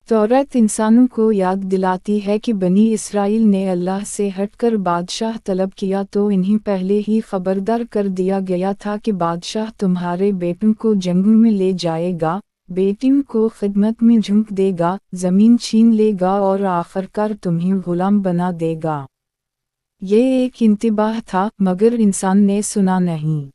तौरात इंसानों को याद दिलाती है कि बनी इसराइल ने अल्लाह से हटकर बादशाह तलब किया तो इन्हें पहले ही खबरदार कर दिया गया था कि बादशाह तुम्हारे बेटों को जंगल में ले जाएगा, बेटियों को खिदमत में झोंक देगा, ज़मीन छीन लेगा और आखिरकार तुम्हें गुलाम बना देगा। ये एक इंतबाह था, मगर इंसान ने सुना नहीं।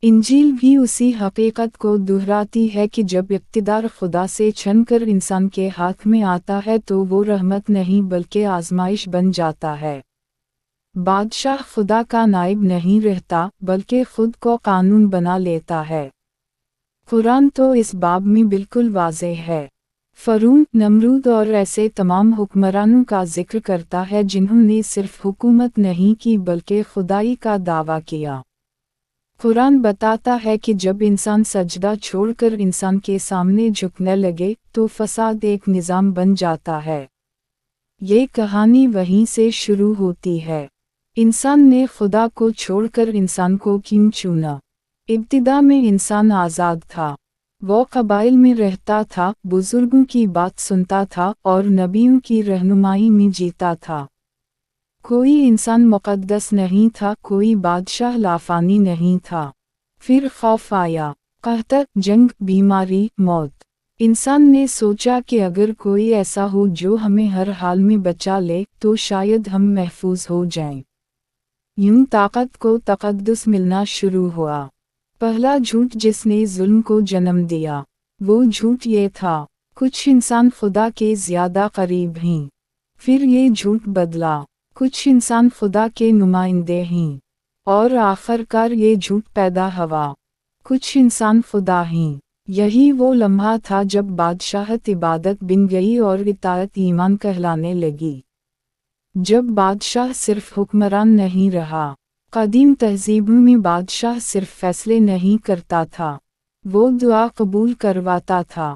इंजील भी उसी हकीकत को दोहराती है कि जब इक़्तिदार खुदा से छीनकर इंसान के हाथ में आता है तो वो रहमत नहीं बल्कि आजमाइश बन जाता है। बादशाह खुदा का नाइब नहीं रहता बल्कि खुद को कानून बना लेता है। कुरान तो इस बाब में बिल्कुल वाज़ेह है। फ़िरौन, नमरूद और ऐसे तमाम हुक्मरानों का जिक्र करता है जिन्होंने सिर्फ हुकूमत नहीं की बल्कि खुदाई का दावा किया। कुरान बताता है कि जब इंसान सजदा छोड़कर इंसान के सामने झुकने लगे तो फसाद एक निज़ाम बन जाता है। ये कहानी वहीं से शुरू होती है। इंसान ने खुदा को छोड़कर इंसान को क्यों चुना? इब्तिदा में इंसान आज़ाद था। वो कबाइल में रहता था, बुजुर्गों की बात सुनता था और नबियों की रहनुमाई में जीता था। कोई इंसान मुक़द्दस नहीं था, कोई बादशाह लाफानी नहीं था। फिर खौफ आया, कहता, जंग, बीमारी, मौत। इंसान ने सोचा कि अगर कोई ऐसा हो जो हमें हर हाल में बचा ले तो शायद हम महफूज हो जाएं। यूं ताकत को तक़द्दुस मिलना शुरू हुआ। पहला झूठ जिसने जुल्म को जन्म दिया, वो झूठ ये था, कुछ इंसान खुदा के ज़्यादा करीब हैं। फिर ये झूठ बदला, कुछ इंसान खुदा के नुमाइंदे हैं। और आखिरकार ये झूठ पैदा हुआ, कुछ इंसान खुदा हैं। यही वो लम्हा था जब बादशाहत इबादत बन गई और इताअत ईमान कहलाने लगी। जब बादशाह सिर्फ हुक्मरान नहीं रहा। कदीम तहज़ीबों में बादशाह सिर्फ फैसले नहीं करता था, वो दुआ कबूल करवाता था।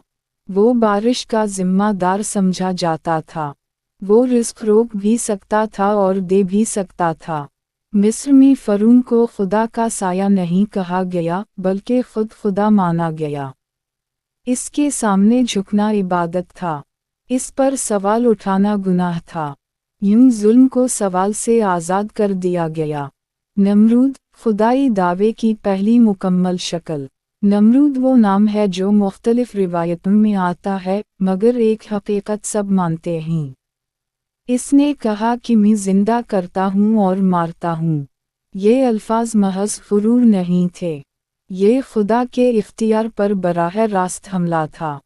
वो बारिश का ज़िम्मेदार समझा जाता था। वो रिज़्क़ रोक भी सकता था और दे भी सकता था। मिस्र में फ़िरौन को खुदा का साया नहीं कहा गया बल्कि खुद खुदा माना गया। इसके सामने झुकना इबादत था। इस पर सवाल उठाना गुनाह था। यूं जुल्म को सवाल से आज़ाद कर दिया गया। नमरूद, खुदाई दावे की पहली मुकम्मल शक्ल। नमरूद वो नाम है जो मुख्तलिफ रिवायतों में आता है, मगर एक हकीकत सब मानते हैं। इसने कहा कि मैं जिंदा करता हूँ और मारता हूँ। ये अल्फाज महज गुरूर नहीं थे, ये खुदा के इख्तियार पर बराह रास्त हमला था।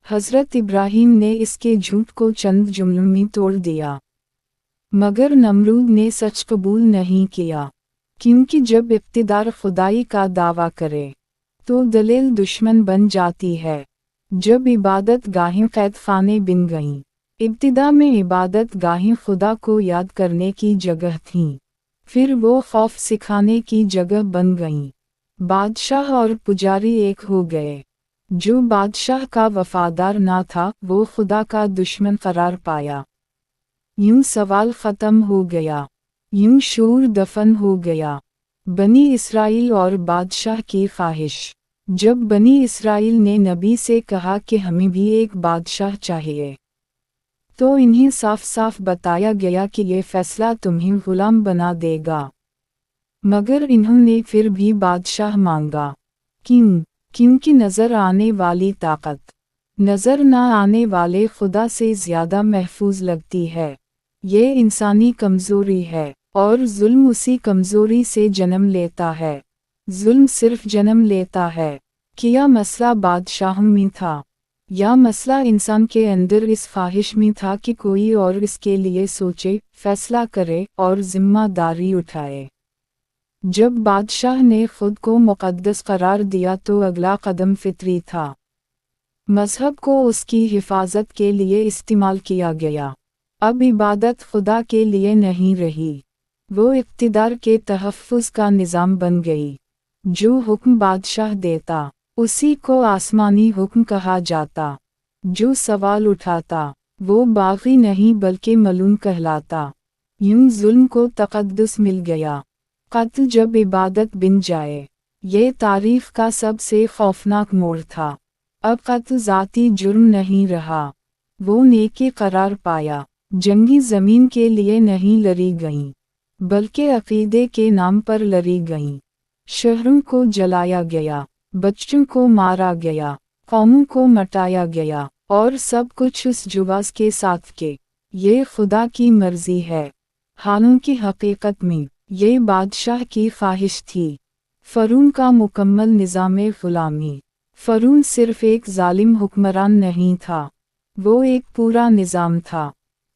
हज़रत इब्राहीम ने इसके झूठ को चंद जुमलों में तोड़ दिया, मगर नमरूद ने सच कबूल नहीं किया, क्योंकि जब इक़्तिदार खुदाई का दावा करे तो दलील दुश्मन बन जाती है। जब इबादत गाहें कैद खाने बन गईं। इब्तिदा में इबादत गाहें खुदा को याद करने की जगह थीं, फिर वो खौफ सिखाने की जगह बन गईं। बादशाह और पुजारी एक हो गए। जो बादशाह का वफादार ना था वो खुदा का दुश्मन करार पाया। यूं सवाल ख़त्म हो गया, यूं शूर दफन हो गया। बनी इसराइल और बादशाह की ख्वाहिश। जब बनी इसराइल ने नबी से कहा कि हमें भी एक बादशाह चाहिए, तो इन्हें साफ साफ बताया गया कि ये फैसला तुम्हें गुलाम बना देगा। मगर इन्होंने फिर भी बादशाह मांगा। क्यों? क्योंकि नज़र आने वाली ताकत नज़र न आने वाले खुदा से ज़्यादा महफूज लगती है। ये इंसानी कमज़ोरी है और जुल्म उसी कमज़ोरी से जन्म लेता है। जुल्म सिर्फ जन्म लेता है। क्या मसला बादशाह में था, या मसला इंसान के अंदर इस ख्वाहिश में था कि कोई और इसके लिए सोचे, फैसला करे और जिम्मेदारी उठाए? जब बादशाह ने खुद को मुक़द्दस करार दिया तो अगला कदम फितरी था। मज़हब को उसकी हिफाजत के लिए इस्तेमाल किया गया। अब इबादत खुदा के लिए नहीं रही, वो इक़्तिदार के तहफ़्फ़ुज़ का निज़ाम बन गई। जो हुक्म बादशाह देता उसी को आसमानी हुक्म कहा जाता। जो सवाल उठाता वो बाग़ी नहीं बल्कि मलून कहलाता। यूं जुल्म को तक़द्दुस मिल गया। क़त्ल जब इबादत बन जाए, ये तारीफ़ का सबसे खौफनाक मोड़ था। अब क़त्ल ज़ाती जुर्म नहीं रहा, वो नेकी करार पाया। जंगी ज़मीन के लिए नहीं लड़ी गईं, बल्कि अक़ीदे के नाम पर लड़ी गईं। शहरों को जलाया गया, बच्चों को मारा गया, कौमों को मटाया गया, और सब कुछ उस जुबास के साथ के ये खुदा की मर्जी है। हालांकि हकीकत में ये बादशाह की ख्वाहिश थी। फ़िरौन का मुकम्मल निज़ाम ग़ुलामी। फ़िरौन सिर्फ़ एक ज़ालिम हुक्मरान नहीं था, वो एक पूरा निज़ाम था।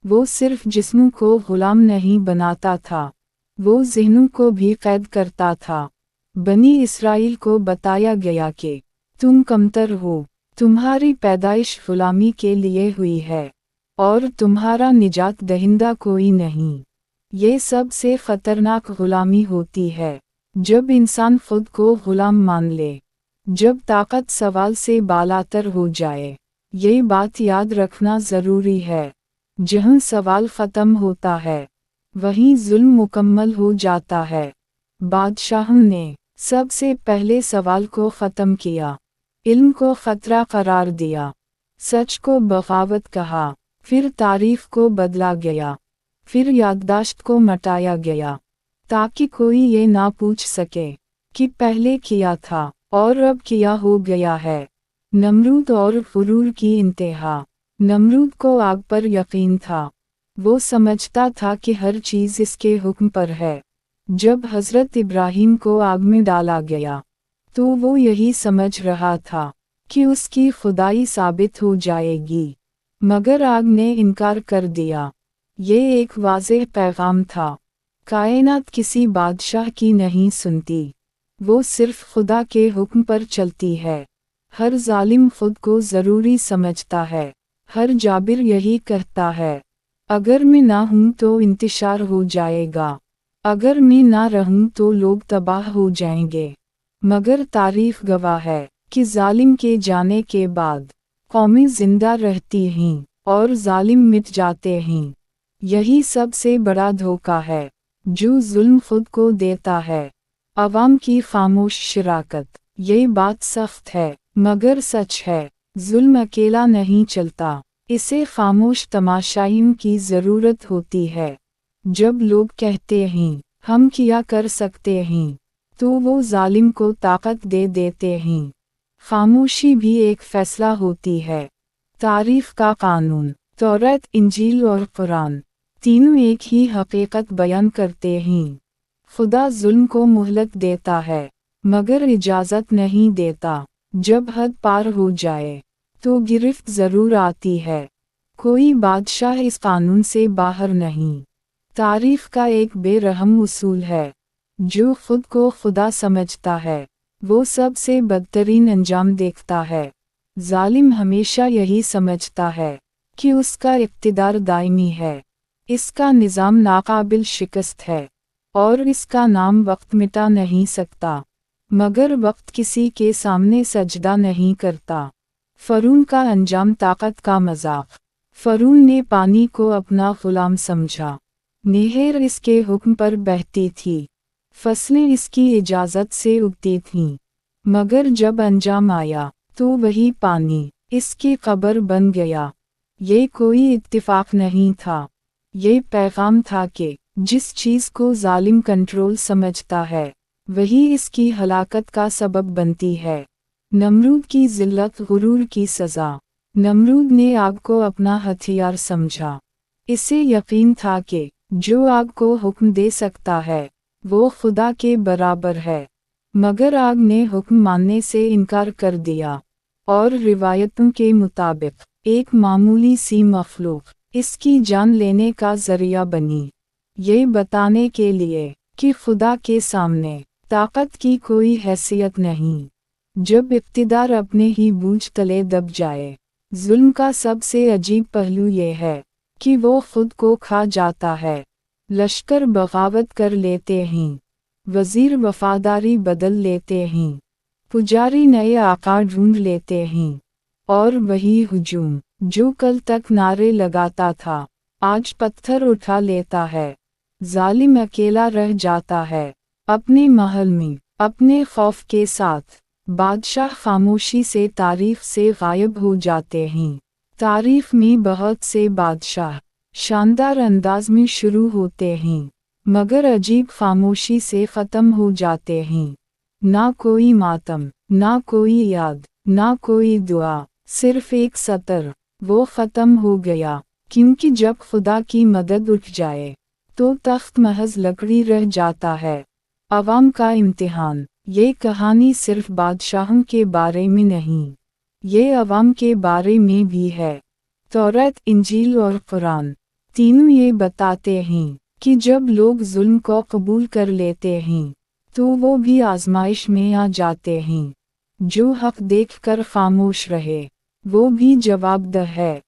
वो सिर्फ़ जिस्मों को ग़ुलाम नहीं बनाता था, वो ज़हनों को भी कैद करता था। बनी इसराइल को बताया गया कि तुम कमतर हो, तुम्हारी पैदाइश ग़ुलामी के लिए हुई है, और तुम्हारा निजात दहिंदा कोई नहीं। ये सबसे ख़तरनाक ग़ुलामी होती है जब इंसान खुद को ग़ुलाम मान ले, जब ताकत सवाल से बालातर हो जाए। ये बात याद रखना ज़रूरी है, जहाँ सवाल ख़त्म होता है वहीं जुल्म मुकम्मल हो जाता है। बादशाह ने सबसे पहले सवाल को ख़त्म किया, इल्म को ख़तरा करार दिया, सच को बग़ावत कहा, फिर तारीफ़ को बदला गया, फिर याददाश्त को मटाया गया, ताकि कोई ये ना पूछ सके कि पहले किया था और अब किया हो गया है। नमरूद और ग़ुरूर की इंतहा। नमरूद को आग पर यकीन था। वो समझता था कि हर चीज़ इसके हुक्म पर है। जब हज़रत इब्राहीम को आग में डाला गया, तो वो यही समझ रहा था कि उसकी खुदाई साबित हो जाएगी, मगर आग ने इनकार कर दिया। ये एक वाज़ेह पैगाम था। कायनात किसी बादशाह की नहीं सुनती, वो सिर्फ़ खुदा के हुक्म पर चलती है। हर ज़ालिम खुद को ज़रूरी समझता है। हर जाबिर यही कहता है, अगर मैं ना हूँ तो इंतशार हो जाएगा, अगर मैं ना रहूँ तो लोग तबाह हो जाएंगे। मगर तारीफ़ गवाह है कि ज़ालिम के जाने के बाद कौमें ज़िंदा रहती हैं और ज़ालिम मिट जाते हैं। यही सबसे बड़ा धोखा है जो जुल्म खुद को देता है। अवाम की खामोश शराकत। ये बात सख्त है मगर सच है। जुल्म अकेला नहीं चलता, इसे खामोश तमाशाइयों की ज़रूरत होती है। जब लोग कहते हैं हम क्या कर सकते हैं, तो वो ज़ालिम को ताकत दे देते हैं। खामोशी भी एक फ़ैसला होती है। तारीफ़ का कानून। तौरात, इंजील और कुरान तीनों एक ही हकीकत बयान करते हैं। खुदा जुल्म को मोहलत देता है, मगर इजाज़त नहीं देता। जब हद पार हो जाए तो गिरफ्त ज़रूर आती है। कोई बादशाह इस कानून से बाहर नहीं। तारीफ़ का एक बेरहम उसूल है, जो खुद को खुदा समझता है वो सबसे बदतरीन अंजाम देखता है। ज़ालिम हमेशा यही समझता है कि उसका इक़्तिदार दायमी है, इसका निज़ाम नाकाबिल शिकस्त है, और इसका नाम वक्त मिटा नहीं सकता। मगर वक्त किसी के सामने सजदा नहीं करता। फ़िरौन का अंजाम ताकत का मज़ाक। फ़िरौन ने पानी को अपना ग़ुलाम समझा। नहर इसके हुक्म पर बहती थी, फसलें इसकी इजाज़त से उगती थीं। मगर जब अंजाम आया तो वही पानी इसकी कब्र बन गया। ये कोई इत्तिफ़ाक़ नहीं था, ये पैगाम था कि जिस चीज़ को ज़ालिम कंट्रोल समझता है वही इसकी हलाकत का सबब बनती है। नमरूद की ज़िल्लत, गुरूर की सज़ा। नमरूद ने आग को अपना हथियार समझा। इसे यकीन था कि जो आग को हुक्म दे सकता है वो खुदा के बराबर है। मगर आग ने हुक्म मानने से इनकार कर दिया, और रिवायतों के मुताबिक एक मामूली सी मखलूक इसकी जान लेने का ज़रिया बनी, ये बताने के लिए कि खुदा के सामने ताकत की कोई हैसियत नहीं। जब इक़्तिदार अपने ही बूझ तले दब जाए। जुल्म का सबसे अजीब पहलू ये है कि वो खुद को खा जाता है। लश्कर बगावत कर लेते हैं, वज़ीर वफ़ादारी बदल लेते हैं, पुजारी नए आका ढूंढ लेते हैं, और वही हुजूम जो कल तक नारे लगाता था आज पत्थर उठा लेता है। ज़ालिम अकेला रह जाता है अपने महल में, अपने खौफ के साथ। बादशाह खामोशी से तारीफ़ से गायब हो जाते हैं। तारीफ में बहुत से बादशाह शानदार अंदाज में शुरू होते हैं, मगर अजीब खामोशी से ख़त्म हो जाते हैं। ना कोई मातम, ना कोई याद, ना कोई दुआ, सिर्फ एक सतर, वो ख़त्म हो गया। क्योंकि जब खुदा की मदद उठ जाए तो तख्त महज लकड़ी रह जाता है। अवाम का इम्तिहान। ये कहानी सिर्फ बादशाहों के बारे में नहीं, ये अवाम के बारे में भी है। तौरात, इंजील और कुरान तीनों ये बताते हैं कि जब लोग जुल्म को कबूल कर लेते हैं तो वो भी आजमाइश में आ जाते हैं। जो हक देखकर खामोश रहे वो भी जवाबदेह है,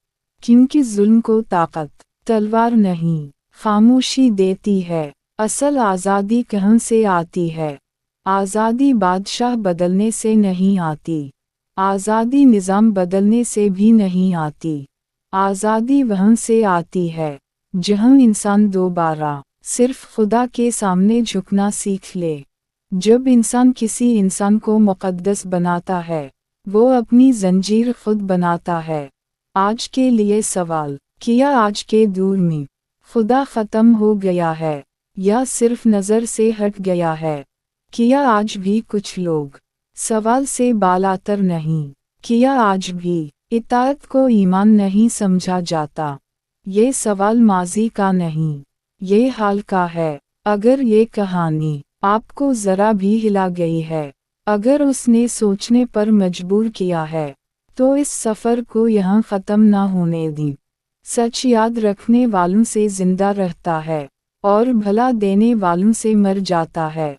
क्योंकि जुल्म को ताकत तलवार नहीं, खामोशी देती है। असल आज़ादी कहाँ से आती है? आज़ादी बादशाह बदलने से नहीं आती, आज़ादी निज़ाम बदलने से भी नहीं आती। आज़ादी वहाँ से आती है जहाँ इंसान दोबारा सिर्फ खुदा के सामने झुकना सीख ले। जब इंसान किसी इंसान को मुक़द्दस बनाता है वो अपनी जंजीर खुद बनाता है। आज के लिए सवाल, क्या आज के दौर में खुदा ख़त्म हो गया है या सिर्फ नज़र से हट गया है? क्या आज भी कुछ लोग सवाल से बालातर नहीं? क्या आज भी इताअत को ईमान नहीं समझा जाता? ये सवाल माजी का नहीं, ये हाल का है। अगर ये कहानी आपको ज़रा भी हिला गई है, अगर उसने सोचने पर मजबूर किया है, तो इस सफ़र को यहाँ ख़त्म ना होने दें। सच याद रखने वालों से ज़िंदा रहता है और भला देने वालों से मर जाता है।